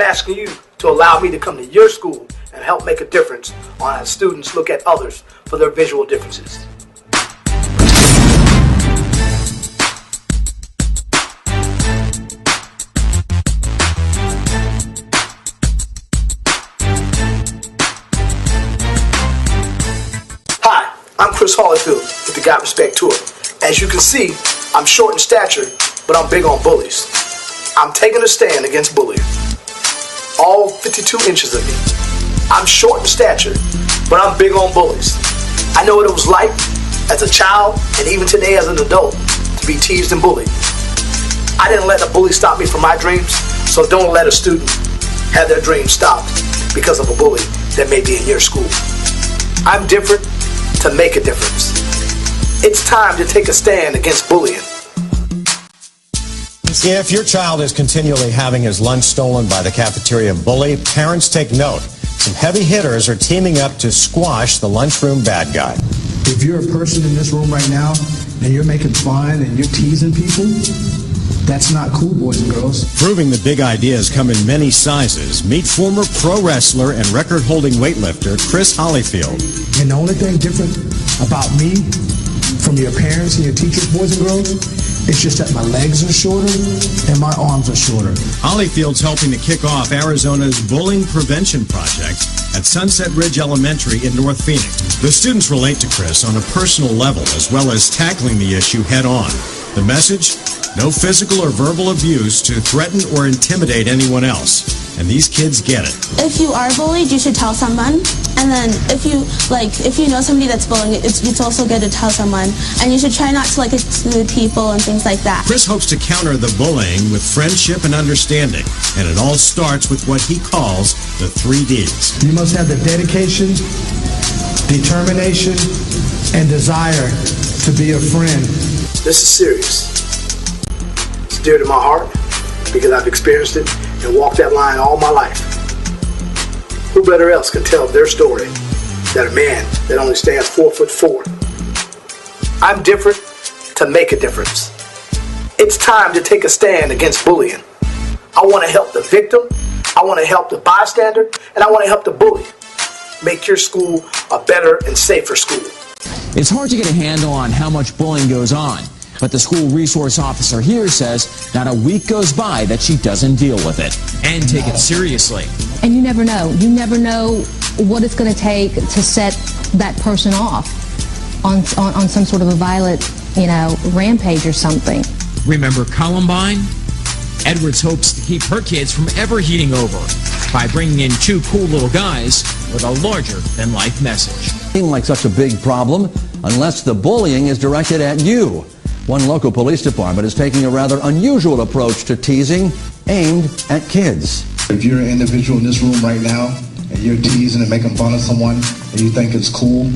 asking you to allow me to come to your school and help make a difference on how students look at others for their visual differences. Hi, I'm Chris Hollyfield with the Got Respect Tour. As you can see, I'm short in stature, but I'm big on bullies. I'm taking a stand against bullying. All 52 inches of me. I'm short in stature, but I'm big on bullies. I know what it was like as a child and even today as an adult to be teased and bullied. I didn't let a bully stop me from my dreams, so don't let a student have their dreams stopped because of a bully that may be in your school. I'm different to make a difference. It's time to take a stand against bullying. If your child is continually having his lunch stolen by the cafeteria bully, parents take note. Some heavy hitters are teaming up to squash the lunchroom bad guy. If you're a person in this room right now and you're making fun and you're teasing people, that's not cool, boys and girls. Proving the big ideas come in many sizes, meet former pro wrestler and record-holding weightlifter Chris Hollyfield. And the only thing different about me from your parents and your teachers, boys and girls, it's just that my legs are shorter and my arms are shorter. Hollyfield's helping to kick off Arizona's bullying prevention project at Sunset Ridge Elementary in North Phoenix. The students relate to Chris on a personal level as well as tackling the issue head on. The message? No physical or verbal abuse to threaten or intimidate anyone else. And these kids get it. If you are bullied, you should tell someone. And then if you know somebody that's bullying, it's also good to tell someone. And you should try not to exclude people and things like that. Chris hopes to counter the bullying with friendship and understanding. And it all starts with what he calls the 3 Ds. You must have the dedication, determination, and desire to be a friend. This is serious. It's dear to my heart because I've experienced it and walked that line all my life. Who better else can tell their story than a man that only stands 4'4"? I'm different to make a difference. It's time to take a stand against bullying. I want to help the victim, I want to help the bystander, and I want to help the bully. Make your school a better and safer school. It's hard to get a handle on how much bullying goes on, but the school resource officer here says not a week goes by that she doesn't deal with it and take it seriously. And you never know. You never know what it's going to take to set that person off on some sort of a violent, rampage or something. Remember Columbine? Edwards hopes to keep her kids from ever heating over by bringing in 2 cool little guys with a larger-than-life message. Seem like such a big problem unless the bullying is directed at you. One local police department is taking a rather unusual approach to teasing aimed at kids. If you're an individual in this room right now and you're teasing and making fun of someone and you think it's cool,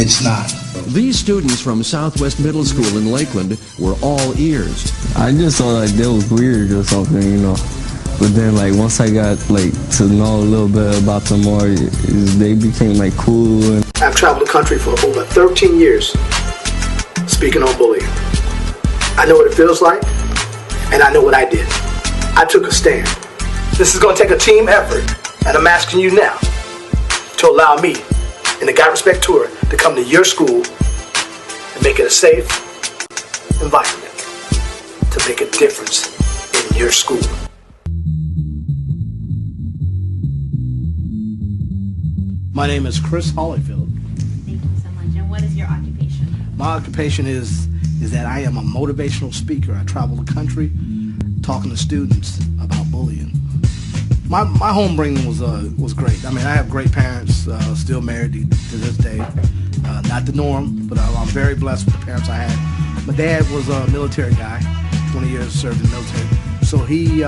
it's not. These students from Southwest Middle School in Lakeland were all ears. I just thought that was weird or something, But then, once I got, to know a little bit about them more, they became, cool. And I've traveled the country for over 13 years speaking on bullying. I know what it feels like, and I know what I did. I took a stand. This is going to take a team effort, and I'm asking you now to allow me and the Got Respect Tour to come to your school and make it a safe environment to make a difference in your school. My name is Chris Hollyfield. Thank you so much. And what is your occupation? My occupation is that I am a motivational speaker. I travel the country talking to students about bullying. My home bringing was great. I mean, I have great parents, still married to this day. Not the norm, but I'm very blessed with the parents I had. My dad was a military guy, 20 years served in the military. So he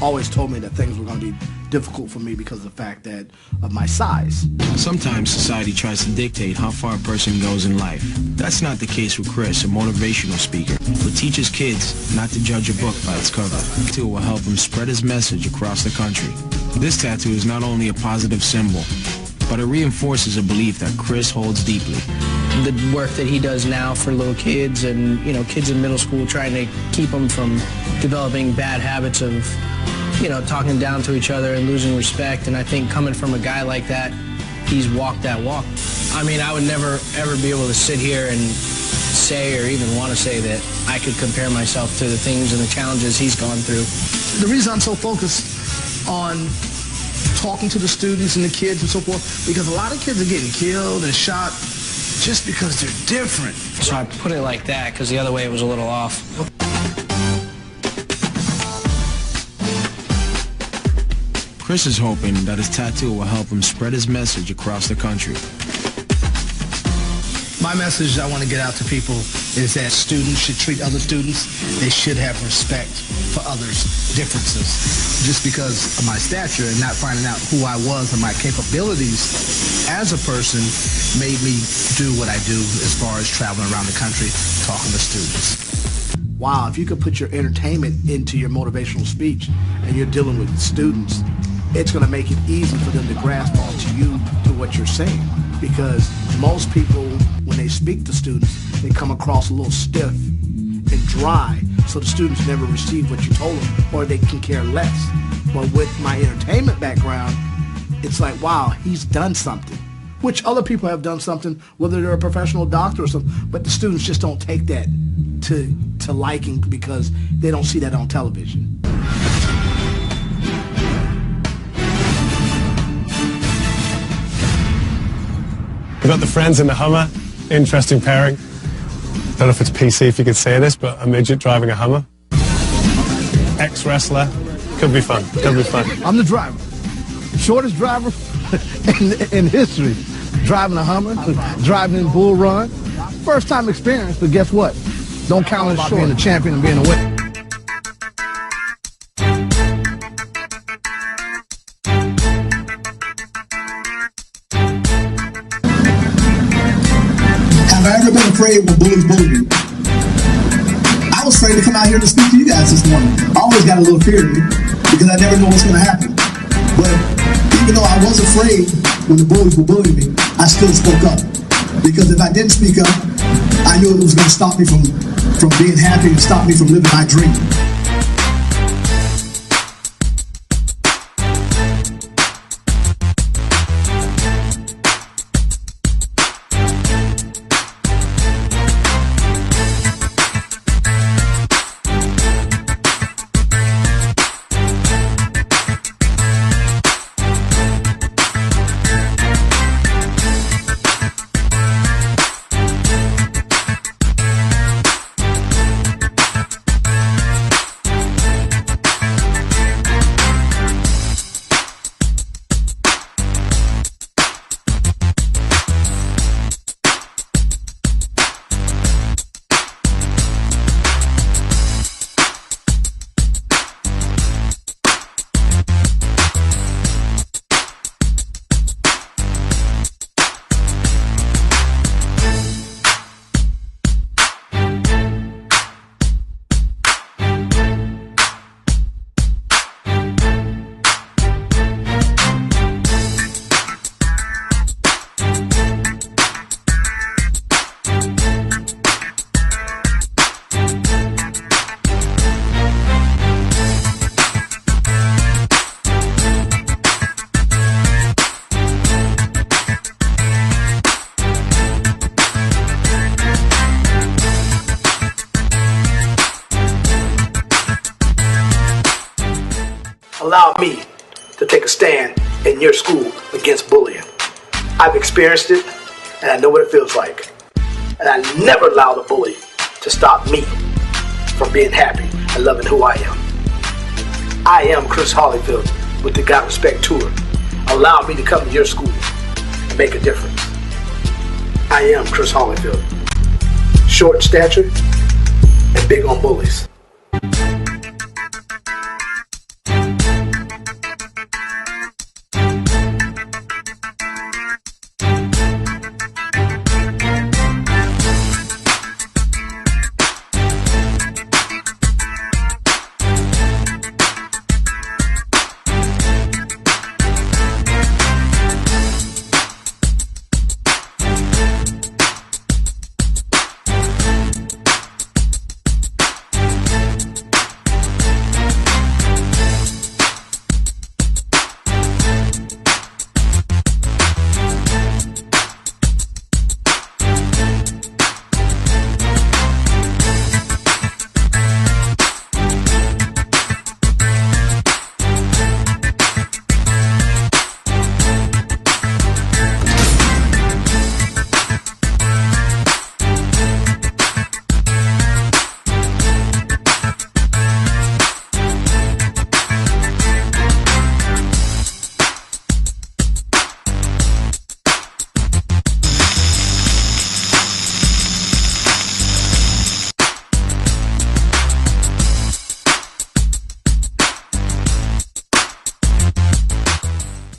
always told me that things were going to be difficult for me because of the fact that of my size. Sometimes society tries to dictate how far a person goes in life. That's not the case with Chris, a motivational speaker who teaches kids not to judge a book by its cover. The tattoo will help him spread his message across the country. This tattoo is not only a positive symbol, but it reinforces a belief that Chris holds deeply. The work that he does now for little kids and, kids in middle school, trying to keep them from developing bad habits of you know, talking down to each other and losing respect. And I think coming from a guy like that, he's walked that walk. I mean, I would never, ever be able to sit here and say or even want to say that I could compare myself to the things and the challenges he's gone through. The reason I'm so focused on talking to the students and the kids and so forth, because a lot of kids are getting killed and shot just because they're different. So I put it like that because the other way it was a little off. Chris is hoping that his tattoo will help him spread his message across the country. My message I want to get out to people is that students should treat other students. They should have respect for others' differences. Just because of my stature and not finding out who I was and my capabilities as a person made me do what I do as far as traveling around the country talking to students. Wow, if you could put your entertainment into your motivational speech and you're dealing with students, it's going to make it easy for them to grasp onto you, to what you're saying. Because most people, when they speak to students, they come across a little stiff and dry, so the students never receive what you told them, or they can care less. But with my entertainment background, it's like, wow, he's done something, which other people have done something, whether they're a professional doctor or something, but the students just don't take that to liking because they don't see that on television. We got the friends in the Hummer. Interesting pairing. Don't know if it's PC if you could say this, but a midget driving a Hummer. Ex-wrestler. Could be fun. Could be fun. I'm the driver. Shortest driver in history. Driving a Hummer, driving in Bull Run. First time experience, but guess what? Don't count as short. Being a champion and being a winner. Have I ever been afraid when bullies bullied me? I was afraid to come out here to speak to you guys this morning. I always got a little fear in me because I never know what's going to happen. But even though I was afraid when the bullies were bullying me, I still spoke up. Because if I didn't speak up, I knew it was going to stop me from being happy and stop me from living my dream. Allow me to take a stand in your school against bullying. I've experienced it, and I know what it feels like. And I never allow the bully to stop me from being happy and loving who I am. I am Chris Hollyfield with the Got Respect Tour. Allow me to come to your school and make a difference. I am Chris Hollyfield. Short in stature and big on bullies.